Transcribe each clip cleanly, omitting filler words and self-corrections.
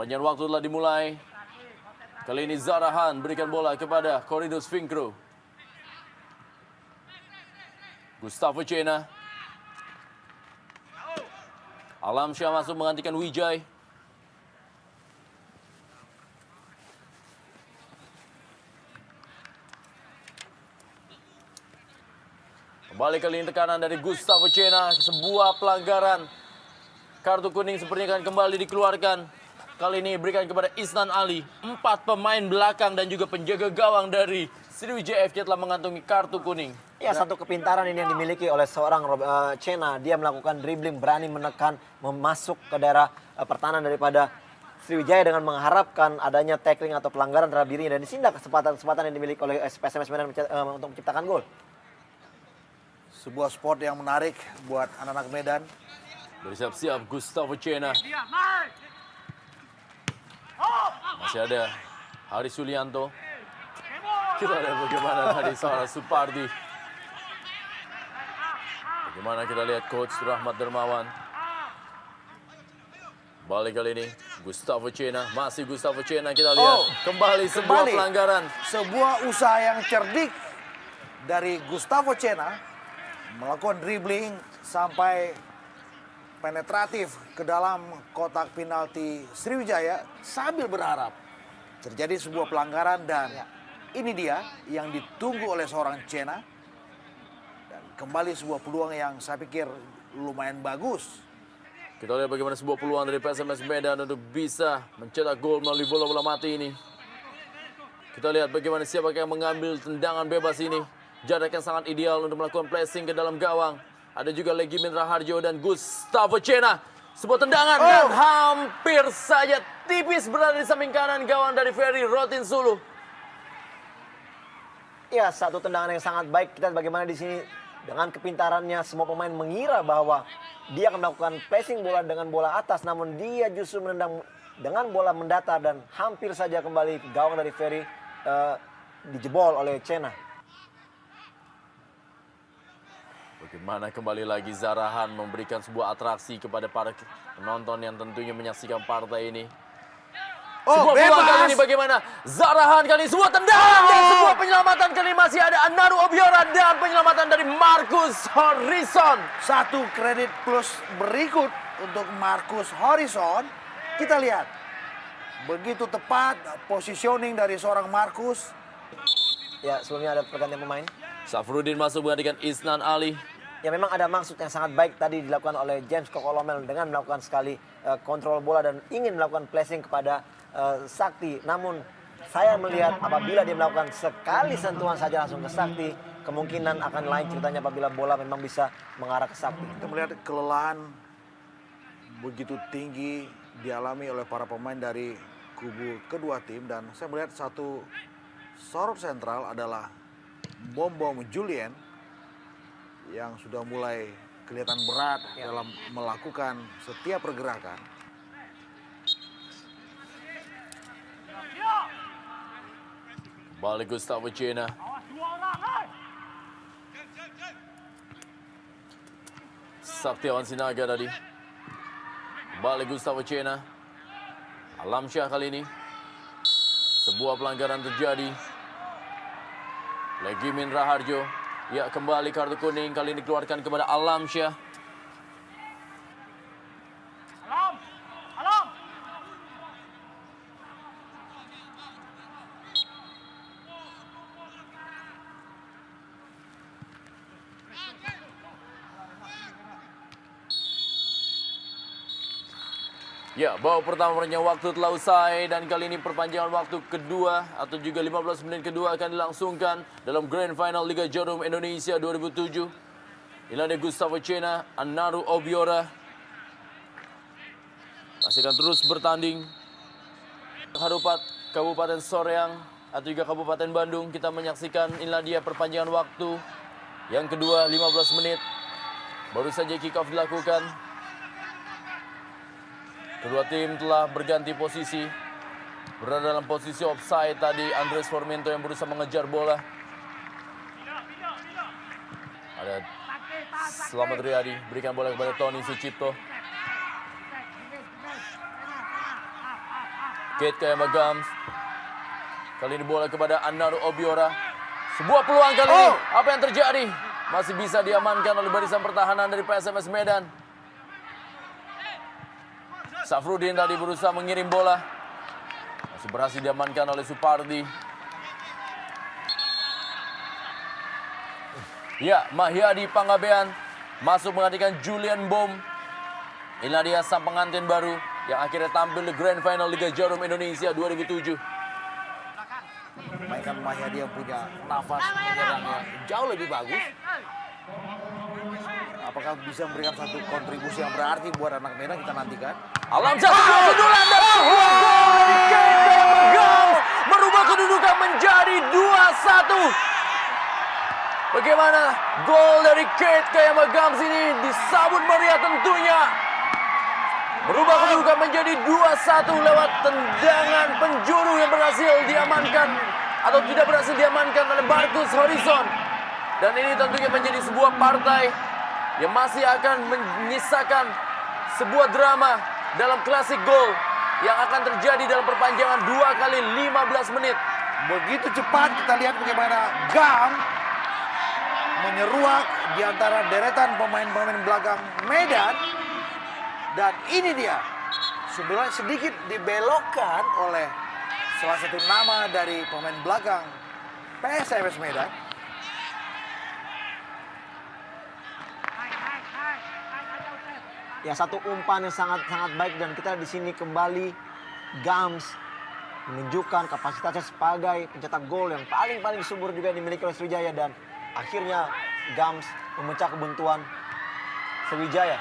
Perpanjangan waktu telah dimulai. Kali ini Zarahan berikan bola kepada Cornelius Finkro. Gustavo Cena. Alamsyah masuk menggantikan Wijay. Kembali kali ini tekanan dari Gustavo Cena. Sebuah pelanggaran. Kartu kuning sepertinya akan kembali dikeluarkan. Kali ini diberikan kepada Isnan Ali. 4 pemain belakang dan juga penjaga gawang dari Sriwijaya FC telah mengantongi kartu kuning. Ya, satu kepintaran ini yang dimiliki oleh seorang Cena. Dia melakukan dribbling, berani menekan, memasuk ke daerah pertahanan daripada Sriwijaya dengan mengharapkan adanya tackling atau pelanggaran terhadap dirinya. Dan disinilah kesempatan yang dimiliki oleh PSMS Medan untuk menciptakan gol. Sebuah sport yang menarik buat anak-anak Medan. Bersiap-siap Gustavo Cena. Masih ada Hari Sulianto. Kita lihat bagaimana tadi seorang Supardi. Bagaimana kita lihat Coach Rahmat Dermawan. Balik kali ini Gustavo Cena. Masih Gustavo Cena, kita lihat. Kembali sebuah pelanggaran. Sebuah usaha yang cerdik dari Gustavo Cena. Melakukan dribbling sampai penetratif ke dalam kotak penalti Sriwijaya sambil berharap terjadi sebuah pelanggaran, dan ini dia yang ditunggu oleh seorang Cena. Dan kembali sebuah peluang yang saya pikir lumayan bagus. Kita lihat bagaimana sebuah peluang dari PSMS Medan untuk bisa mencetak gol melalui bola-bola mati ini. Kita lihat bagaimana siapa yang mengambil tendangan bebas ini. Jarak yang sangat ideal untuk melakukan pressing ke dalam gawang. Ada juga Legimin Raharjo dan Gustavo Cena. Sebuah tendangan dan hampir saja tipis berada di samping kanan gawang dari Ferry Rotin Sulu. Ya, satu tendangan yang sangat baik. Kita lihat bagaimana di sini dengan kepintarannya semua pemain mengira bahwa dia akan melakukan pressing bola dengan bola atas, namun dia justru menendang dengan bola mendatar dan hampir saja kembali gawang dari Ferry dijebol oleh Cena. Bagaimana kembali lagi Zarahan memberikan sebuah atraksi kepada para penonton yang tentunya menyaksikan partai ini. Sebuah peluang kali ini bagaimana Zarahan kali ini sebuah tendangan dan sebuah penyelamatan kali ini masih ada Anaru Obiora dan penyelamatan dari Marcus Horizon. Satu kredit plus berikut untuk Marcus Horizon. Kita lihat begitu tepat positioning dari seorang Marcus. Ya, sebelumnya ada pergantian pemain. Safrudin masuk menggantikan Isnan Ali. Ya, memang ada maksud yang sangat baik tadi dilakukan oleh James Kokolomel dengan melakukan sekali kontrol bola dan ingin melakukan pressing kepada Sakti. Namun saya melihat apabila dia melakukan sekali sentuhan saja langsung ke Sakti, kemungkinan akan lain ceritanya apabila bola memang bisa mengarah ke Sakti. Kita melihat kelelahan begitu tinggi dialami oleh para pemain dari kubu kedua tim, dan saya melihat satu sorot sentral adalah Bom Julien yang sudah mulai kelihatan berat dalam melakukan setiap pergerakan. Kembali Gustavo Cena. Saktiawan Sinaga tadi. Kembali Gustavo Cena. Alamsyah kali ini. Sebuah pelanggaran terjadi. Legimin Raharjo. Ya, kembali kartu kuning kali ini dikeluarkan kepada Alamsyah. Ya, babak pertama perpanjangan waktu telah usai dan kali ini perpanjangan waktu kedua atau juga 15 menit kedua akan dilangsungkan dalam Grand Final Liga Jarum Indonesia 2007. Inilah ada Gustavo Cena, Anaru Obiora. Masih akan terus bertanding. Harupat Kabupaten Soreang atau juga Kabupaten Bandung, kita menyaksikan inilah dia perpanjangan waktu yang kedua 15 menit. Baru saja kick off dilakukan. Kedua tim telah berganti posisi. Berada dalam posisi offside tadi Andres Formento yang berusaha mengejar bola. Ada Selamat Riyadi berikan bola kepada Tony Sucipto. Kate Kayama-Gams. Kali ini bola kepada Anaru Obiora. Sebuah peluang kali ini. Apa yang terjadi? Masih bisa diamankan oleh barisan pertahanan dari PSMS Medan. Safrudin tadi berusaha mengirim bola. Masih berhasil diamankan oleh Supardi. Ya, Mahyadi Panggabean masuk menggantikan Julian Bom. Inilah dia sang pengantin baru yang akhirnya tampil di Grand Final Liga Jarum Indonesia 2007. Mainkan Mahyadi yang punya nafas menyerang yang jauh lebih bagus. Apakah bisa memberikan satu kontribusi yang berarti buat anak Medan, kita nantikan. Alam satu sundulan dan sebuah gol dari Kate Kayama-Gams merubah kedudukan menjadi 2-1. Bagaimana gol dari Kate Kayama-Gams ini disambut meriah tentunya. Berubah kedudukan menjadi 2-1 lewat tendangan penjuru yang berhasil diamankan atau tidak berhasil diamankan oleh Marcus Horizon. Dan ini tentunya menjadi sebuah partai yang masih akan menyisakan sebuah drama dalam klasik gol yang akan terjadi dalam perpanjangan 2 kali 15 menit. Begitu cepat kita lihat bagaimana Gam menyeruak di antara deretan pemain-pemain belakang Medan. Dan ini dia, sebenarnya sedikit dibelokkan oleh salah satu nama dari pemain belakang PSMS Medan. Ya, satu umpan yang sangat baik, dan kita di sini kembali Gams menunjukkan kapasitasnya sebagai pencetak gol yang paling subur juga yang dimiliki oleh Sriwijaya, dan akhirnya Gams memecah kebuntuan Sriwijaya.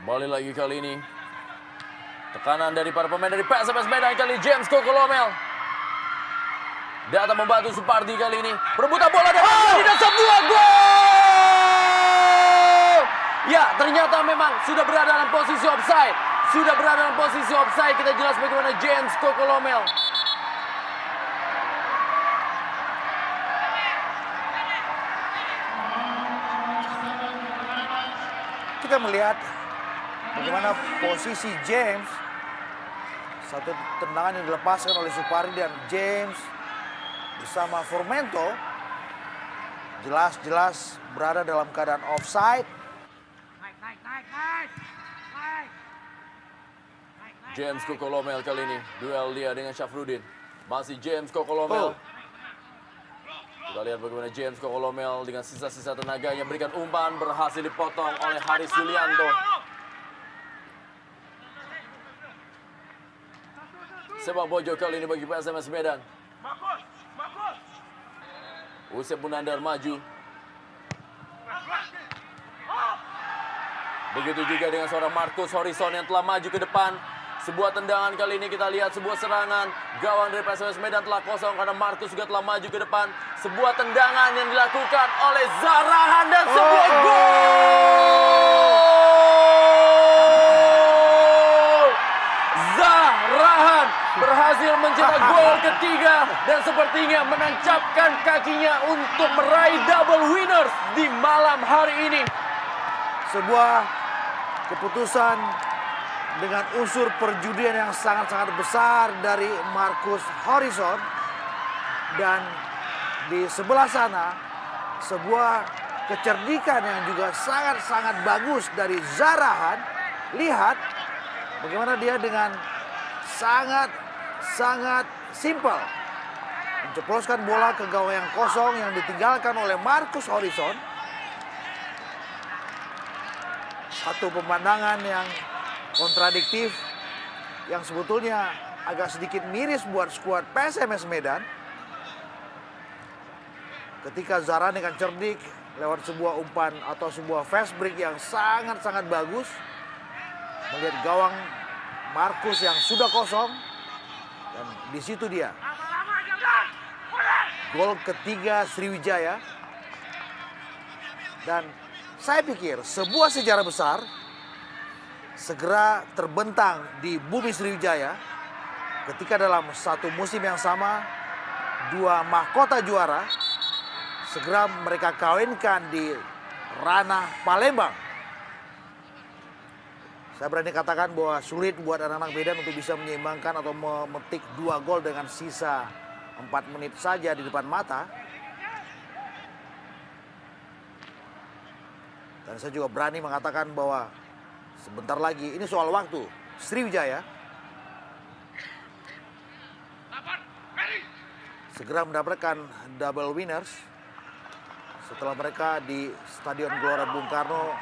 Kembali lagi kali ini. Tekanan dari para pemain dari PSMS Medan kali James Kokolomel. Datang membantu Supardi kali ini. Perebutan bola dan sebuah gol! Ya, ternyata memang sudah berada dalam posisi offside. Kita jelas bagaimana James Kokolomel. Kita melihat bagaimana posisi James. Satu tendangan yang dilepaskan oleh Supardi, dan James bersama Formento jelas-jelas berada dalam keadaan offside. James Kokolomel kali ini. Duel dia dengan Syafrudin. Masih James Kokolomel. Kita lihat bagaimana James Kokolomel dengan sisa-sisa tenaganya berikan umpan, berhasil dipotong oleh Haris Yulianto. Sepak pojok kali ini bagi PSMS Medan. Usep Munandar maju. Begitu juga dengan seorang Marcus Horizon yang telah maju ke depan. Sebuah tendangan kali ini kita lihat sebuah serangan. Gawang dari PSMS Medan telah kosong karena Marcus juga telah maju ke depan. Sebuah tendangan yang dilakukan oleh Zarahan dan sebuah gol! Zarahan berhasil mencetak gol ketiga dan sepertinya menancapkan kakinya untuk meraih double winners di malam hari ini. Sebuah keputusan dengan unsur perjudian yang sangat-sangat besar dari Marcus Horizon. Dan di sebelah sana sebuah kecerdikan yang juga sangat-sangat bagus dari Zarahan. Lihat bagaimana dia dengan sangat simpel menceploskan bola ke gawang yang kosong yang ditinggalkan oleh Marcus Horizon. Satu pemandangan yang kontradiktif yang sebetulnya agak sedikit miris buat skuad PSMS Medan. Ketika Zara dengan cerdik lewat sebuah umpan atau sebuah fast break yang sangat-sangat bagus melihat gawang Marcus yang sudah kosong, dan di situ dia gol ketiga Sriwijaya. Dan saya pikir sebuah sejarah besar segera terbentang di bumi Sriwijaya ketika dalam satu musim yang sama dua mahkota juara segera mereka kawinkan di ranah Palembang. Saya berani katakan bahwa sulit buat anak-anak Medan untuk bisa menyeimbangkan atau memetik 2 gol dengan sisa 4 menit saja di depan mata. Dan saya juga berani mengatakan bahwa sebentar lagi, ini soal waktu, Sriwijaya segera mendapatkan double winners setelah mereka di Stadion Gelora Bung Karno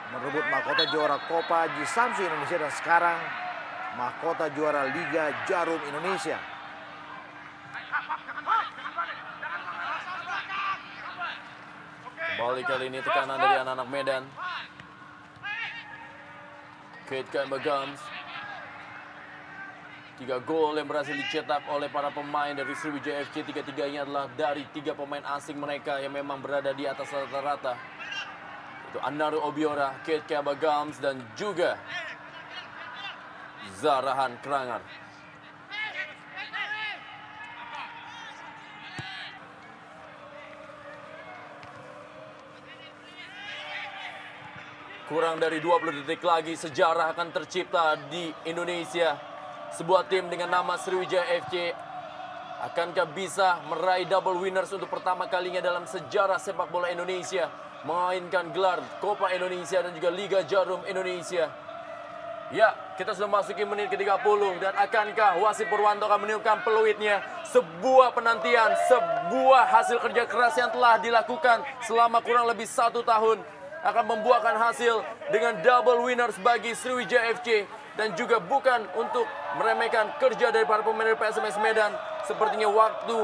merebut mahkota juara Copa Haji Samsu Indonesia dan sekarang mahkota juara Liga Jarum Indonesia. Kembali kali ini tekanan dari anak-anak Medan. Kate Kemba Gums. 3 gol yang berhasil dicetak oleh para pemain dari Sriwijaya FC. 3-3-nya adalah dari 3 pemain asing mereka yang memang berada di atas rata-rata. Itu Anaru Obiora, Kate Kemba Gums, dan juga Zarahan Krangar. Kurang dari 20 detik lagi sejarah akan tercipta di Indonesia. Sebuah tim dengan nama Sriwijaya FC akankah bisa meraih double winners untuk pertama kalinya dalam sejarah sepak bola Indonesia, memainkan gelar Copa Indonesia dan juga Liga Jarum Indonesia. Ya, kita sudah masuki menit ke-30 dan akankah Wasit Purwanto akan meniupkan peluitnya? Sebuah penantian, sebuah hasil kerja keras yang telah dilakukan selama kurang lebih 1 tahun akan membuahkan hasil dengan double winners bagi Sriwijaya FC. Dan juga bukan untuk meremehkan kerja dari para pemain dari PSMS Medan. Sepertinya waktu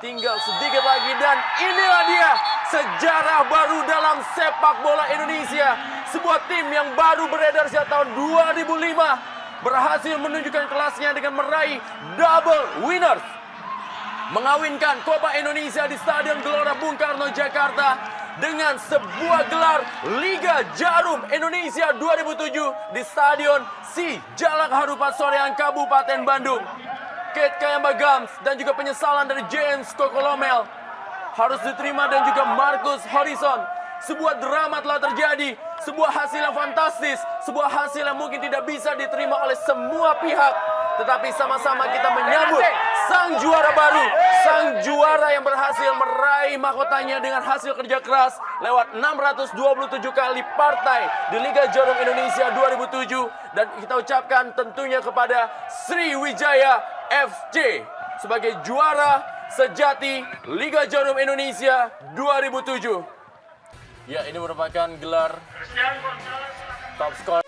tinggal sedikit lagi dan inilah dia sejarah baru dalam sepak bola Indonesia. Sebuah tim yang baru beredar sejak tahun 2005 berhasil menunjukkan kelasnya dengan meraih double winners. Mengawinkan Copa Indonesia di Stadion Gelora Bung Karno, Jakarta dengan sebuah gelar Liga Jarum Indonesia 2007 di Stadion Sijalak Harupat Soreang, Kabupaten Bandung. Kate Kemba Gums dan juga penyesalan dari James Kokolomel harus diterima dan juga Marcus Horizon. Sebuah drama telah terjadi, sebuah hasil yang fantastis, sebuah hasil yang mungkin tidak bisa diterima oleh semua pihak. Tetapi sama-sama kita menyambut sang juara baru, sang juara yang berhasil meraih mahkotanya dengan hasil kerja keras lewat 627 kali partai di Liga Jarum Indonesia 2007. Dan kita ucapkan tentunya kepada Sriwijaya FC sebagai juara sejati Liga Jarum Indonesia 2007. Ya, ini merupakan gelar top skor.